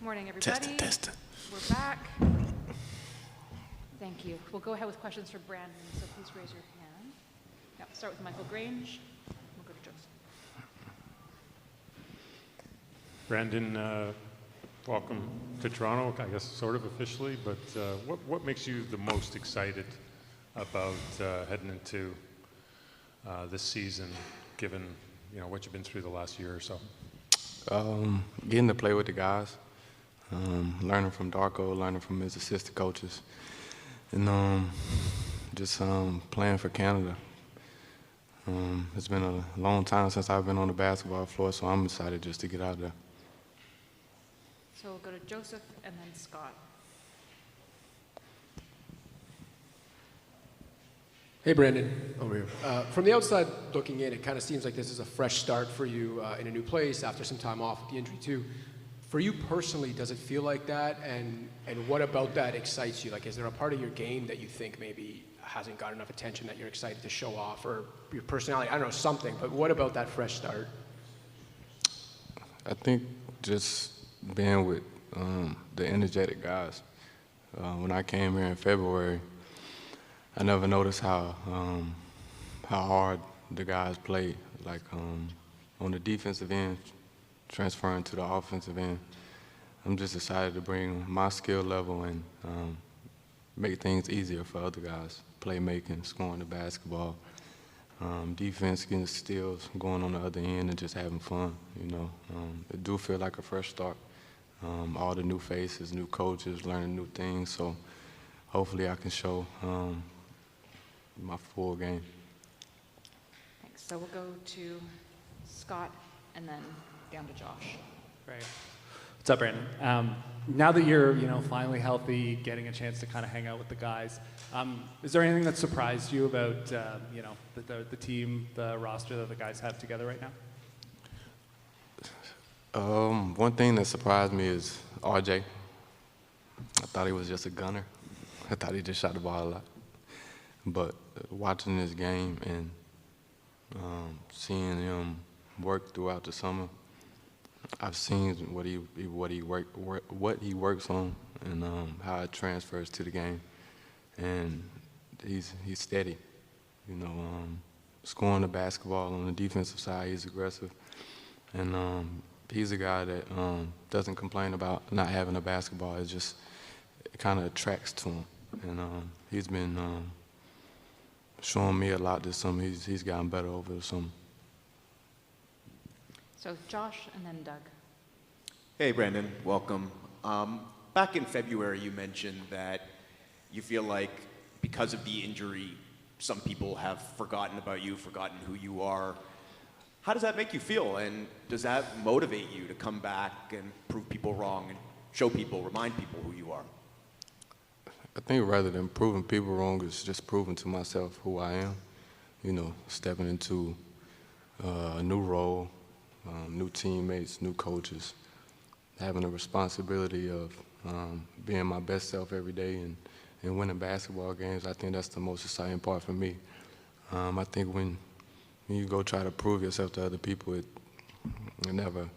Morning, everybody. Test it. We're back. Thank you. We'll go ahead with questions for Brandon, so please raise your hand. Yeah, we'll start with Michael Grange. We'll go to Joseph. Brandon, welcome to Toronto, I guess sort of officially, but what makes you the most excited about heading into this season, given what you've been through the last year or so? Getting to play with the guys, learning from Darko, learning from his assistant coaches, and just playing for Canada. It's been a long time since I've been on the basketball floor, so I'm excited just to get out there. So we'll go to Joseph and then Scott. Hey, Brandon. Over here. From the outside looking in, it kind of seems like this is a fresh start for you in a new place after some time off with the injury too. For you personally, does it feel like that? And what about that excites you? Like, is there a part of your game that you think maybe hasn't got enough attention that you're excited to show off, or your personality? I don't know, something. But what about that fresh start? I think just being with the energetic guys. When I came here in February, I never noticed how hard the guys played. Like on the defensive end, transferring to the offensive end. I'm just excited to bring my skill level and make things easier for other guys. Playmaking, scoring the basketball, defense, getting steals, going on the other end, and just having fun. It do feel like a fresh start. All the new faces, new coaches, learning new things. So hopefully I can show my full game. Thanks. So we'll go to Scott and then down to Josh. Great. What's up, Brandon? Now that you're, finally healthy, getting a chance to kind of hang out with the guys, is there anything that surprised you about, the team, the roster that the guys have together right now? One thing that surprised me is RJ. I thought he was just a gunner. I thought he just shot the ball a lot. But watching this game and seeing him work throughout the summer, I've seen what he works on and how it transfers to the game. And he's steady. Scoring the basketball on the defensive side, he's aggressive. And he's a guy that doesn't complain about not having a basketball. It kind of attracts to him. And he's been showing me a lot this summer. He's gotten better over the summer. So Josh and then Doug. Hey, Brandon, welcome. Back in February, you mentioned that you feel like because of the injury, some people have forgotten about you, forgotten who you are. How does that make you feel? And does that motivate you to come back and prove people wrong and show people, remind people who you are? I think rather than proving people wrong, it's just proving to myself who I am. Stepping into a new role, new teammates, new coaches, having the responsibility of being my best self every day and winning basketball games. I think that's the most exciting part for me. I think when you go try to prove yourself to other people, it never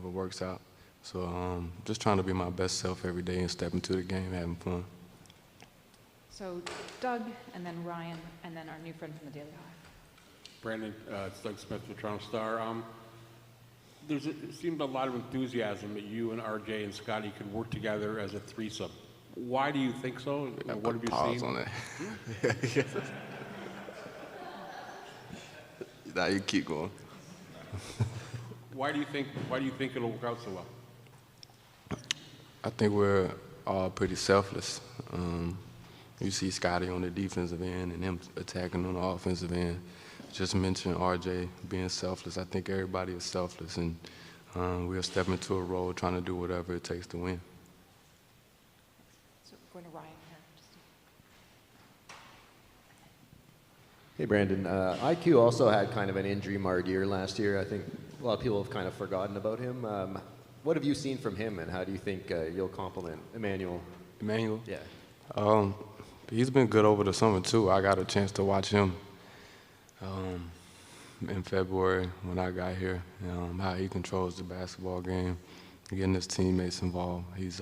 works out. So just trying to be my best self every day and step into the game, having fun. So Doug and then Ryan and then our new friend from the Daily Hive. Brandon, it's Doug Smith from Toronto Star. It seemed a lot of enthusiasm that you and RJ and Scotty could work together as a threesome. Why do you think so? What have you pause seen? On that. Now you keep going. Why do you think it'll work out so well? I think we're all pretty selfless. You see Scotty on the defensive end and him attacking on the offensive end. Just mentioned RJ being selfless. I think everybody is selfless, and we'll step into a role trying to do whatever it takes to win. So we're going to Ryan here. Hey, Brandon. IQ also had kind of an injury-marred year last year. I think a lot of people have kind of forgotten about him. What have you seen from him, and how do you think you'll complement Emmanuel? Emmanuel? Yeah. He's been good over the summer, too. I got a chance to watch him in February when I got here, how he controls the basketball game, getting his teammates involved. He's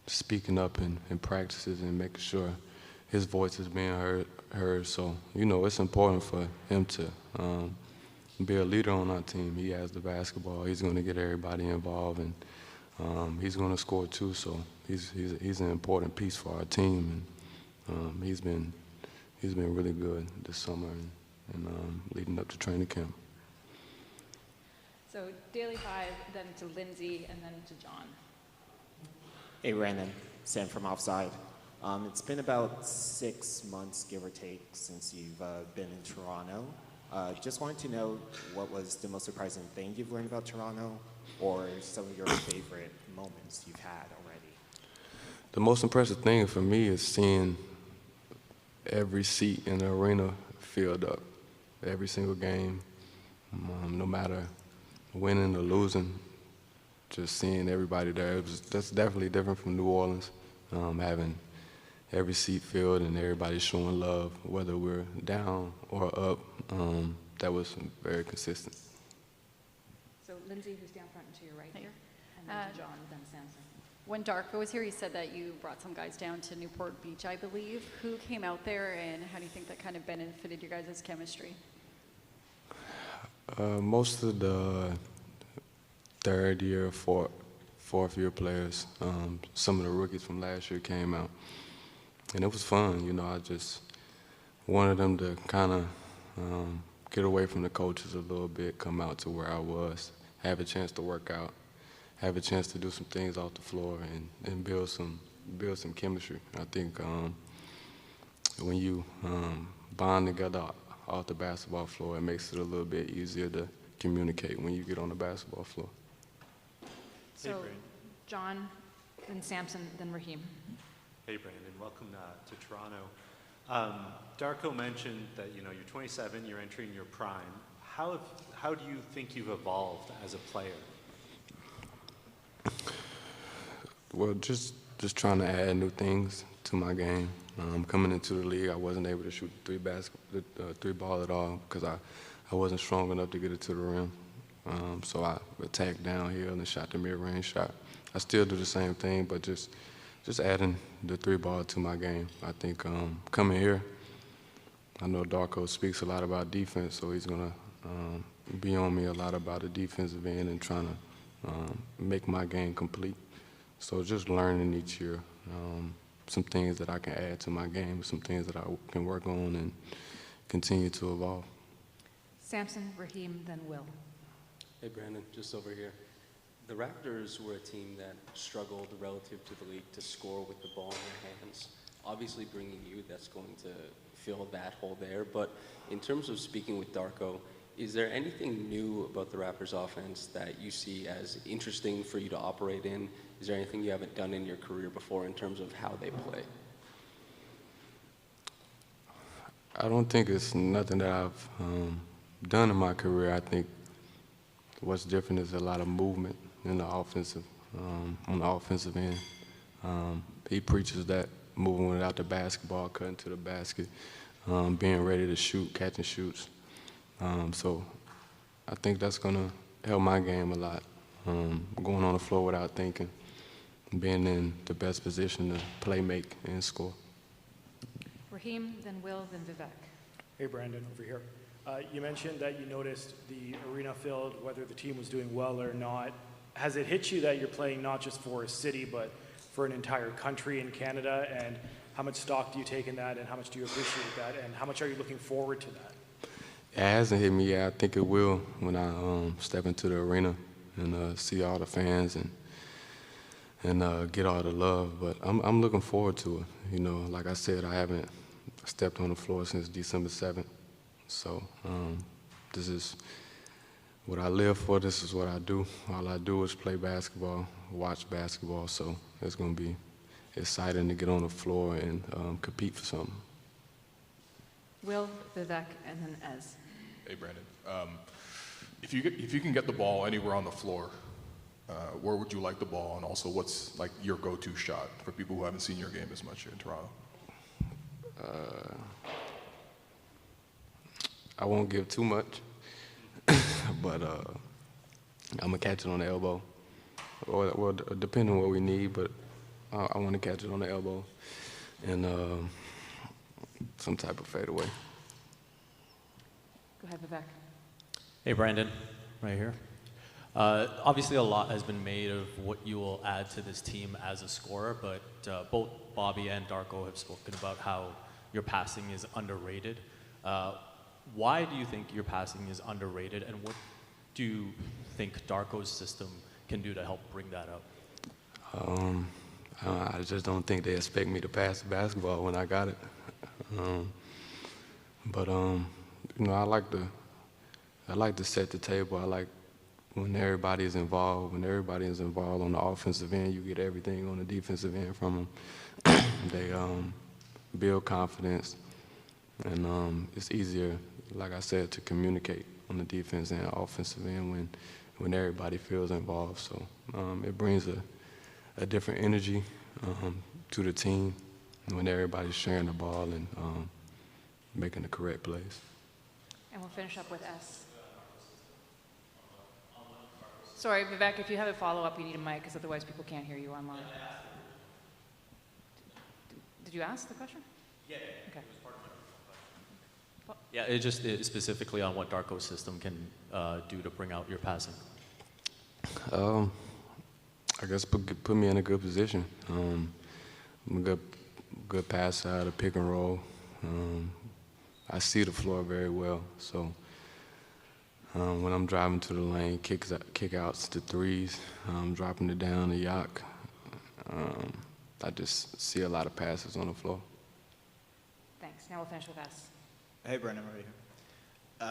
speaking up in practices and making sure his voice is being heard. So, it's important for him to be a leader on our team. He has the basketball. He's going to get everybody involved, and he's going to score too. So he's an important piece for our team, and he's been really good this summer and leading up to training camp. So Daily 5, then to Lindsay, and then to John. Hey, Brandon. Sam from Offside. It's been about 6 months, give or take, since you've been in Toronto. Just wanted to know what was the most surprising thing you've learned about Toronto, or some of your favorite moments you've had already. The most impressive thing for me is seeing every seat in the arena filled up, every single game, no matter winning or losing, just seeing everybody there. That's definitely different from New Orleans, having every seat filled and everybody showing love, whether we're down or up. That was very consistent. So Lindsay, who's down front and to your right here, and then to John, then Samson. When Darko was here, he said that you brought some guys down to Newport Beach, I believe. Who came out there, and how do you think that kind of benefited your guys' chemistry? Most of the third year, fourth year players, some of the rookies from last year came out. And it was fun, I just wanted them to kind of get away from the coaches a little bit, come out to where I was, have a chance to work out, have a chance to do some things off the floor and build some chemistry. I think when you bond together off the basketball floor, it makes it a little bit easier to communicate when you get on the basketball floor. So John, then Samson, then Raheem. Hey, Brandon. Welcome to Toronto. Darko mentioned that you're 27, you're entering your prime. How do you think you've evolved as a player? Well, just trying to add new things to my game. Coming into the league, I wasn't able to shoot the three ball at all because I wasn't strong enough to get it to the rim. So I attacked downhill and shot the mid-range shot. I still do the same thing, but just adding the three ball to my game. I think coming here, I know Darko speaks a lot about defense, so he's going to be on me a lot about the defensive end and trying to make my game complete. So just learning each year some things that I can add to my game, some things that I can work on and continue to evolve. Samson, Raheem, then Will. Hey, Brandon, just over here. The Raptors were a team that struggled relative to the league to score with the ball in their hands. Obviously, bringing you, that's going to fill that hole there. But in terms of speaking with Darko, is there anything new about the Raptors offense that you see as interesting for you to operate in? Is there anything you haven't done in your career before in terms of how they play? I don't think it's nothing that I've done in my career. I think what's different is a lot of movement in the offensive, on the offensive end. He preaches that, moving without the basketball, cutting to the basket, being ready to shoot, catching shoots. So I think that's going to help my game a lot, going on the floor without thinking, being in the best position to play, make, and score. Raheem, then Will, then Vivek. Hey, Brandon, over here. You mentioned that you noticed the arena filled, whether the team was doing well or not. Has it hit you that you're playing not just for a city, but for an entire country in Canada? And how much stock do you take in that, and how much do you appreciate that, and how much are you looking forward to that? It hasn't hit me yet. I think it will when I step into the arena and see all the fans and get all the love. But I'm looking forward to it. Like I said, I haven't stepped on the floor since December 7th. So this is what I live for. This is what I do. All I do is play basketball, watch basketball. So it's going to be exciting to get on the floor and compete for something. Will, Vivek, and then Ez. Hey, Brandon. If you can get the ball anywhere on the floor, where would you like the ball, and also what's like your go-to shot for people who haven't seen your game as much here in Toronto? I won't give too much, but I'm gonna catch it on the elbow. or well, depending on what we need, but I want to catch it on the elbow and some type of fadeaway. Go ahead, Vivek. Hey, Brandon, right here. Obviously, a lot has been made of what you will add to this team as a scorer, but both Bobby and Darko have spoken about how your passing is underrated. Why do you think your passing is underrated, and what do you think Darko's system can do to help bring that up? I just don't think they expect me to pass the basketball when I got it. But you know, I like to set the table. I like when everybody is involved. When everybody is involved on the offensive end, you get everything on the defensive end from them. They build confidence, and it's easier, like I said, to communicate on the defense and offensive end when everybody feels involved. So it brings a different energy to the team when everybody's sharing the ball and making the correct plays. And we'll finish up with S. Sorry, Vivek, if you have a follow-up, you need a mic, because otherwise people can't hear you online. Did you ask the question? Yeah. Okay. It was part of my question. Yeah, it just specifically on what Darko's system can do to bring out your passing. I guess put me in a good position. I'm a good passer out of pick and roll. I see the floor very well, so when I'm driving to the lane, kick outs to threes, dropping it down the yak, I just see a lot of passes on the floor. Thanks. Now we'll finish with S. Hey, Brendan, right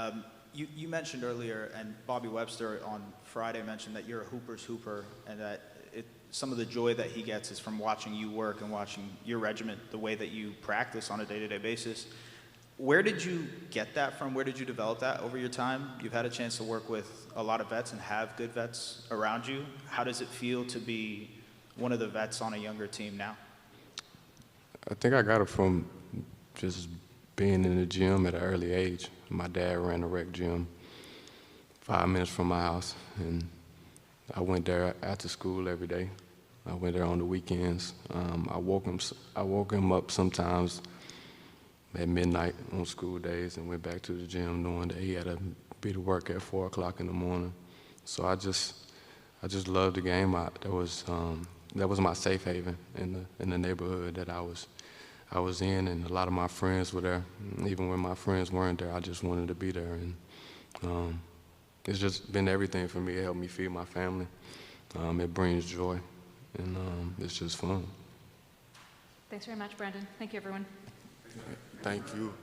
here. You mentioned earlier, and Bobby Webster on Friday mentioned that you're a hooper's hooper, and that some of the joy that he gets is from watching you work and watching your regiment, the way that you practice on a day-to-day basis. Where did you get that from? Where did you develop that over your time? You've had a chance to work with a lot of vets and have good vets around you. How does it feel to be one of the vets on a younger team now? I think I got it from just being in the gym at an early age. My dad ran a rec gym 5 minutes from my house, and I went there after school every day. I went there on the weekends. I woke him up sometimes at midnight on school days and went back to the gym knowing that he had to be to work at 4 o'clock in the morning. So I just loved the game. That was my safe haven in the neighborhood that I was in, and a lot of my friends were there. Even when my friends weren't there, I just wanted to be there. And it's just been everything for me. It helped me feed my family. It brings joy, and it's just fun. Thanks very much, Brandon. Thank you, everyone. Thank you.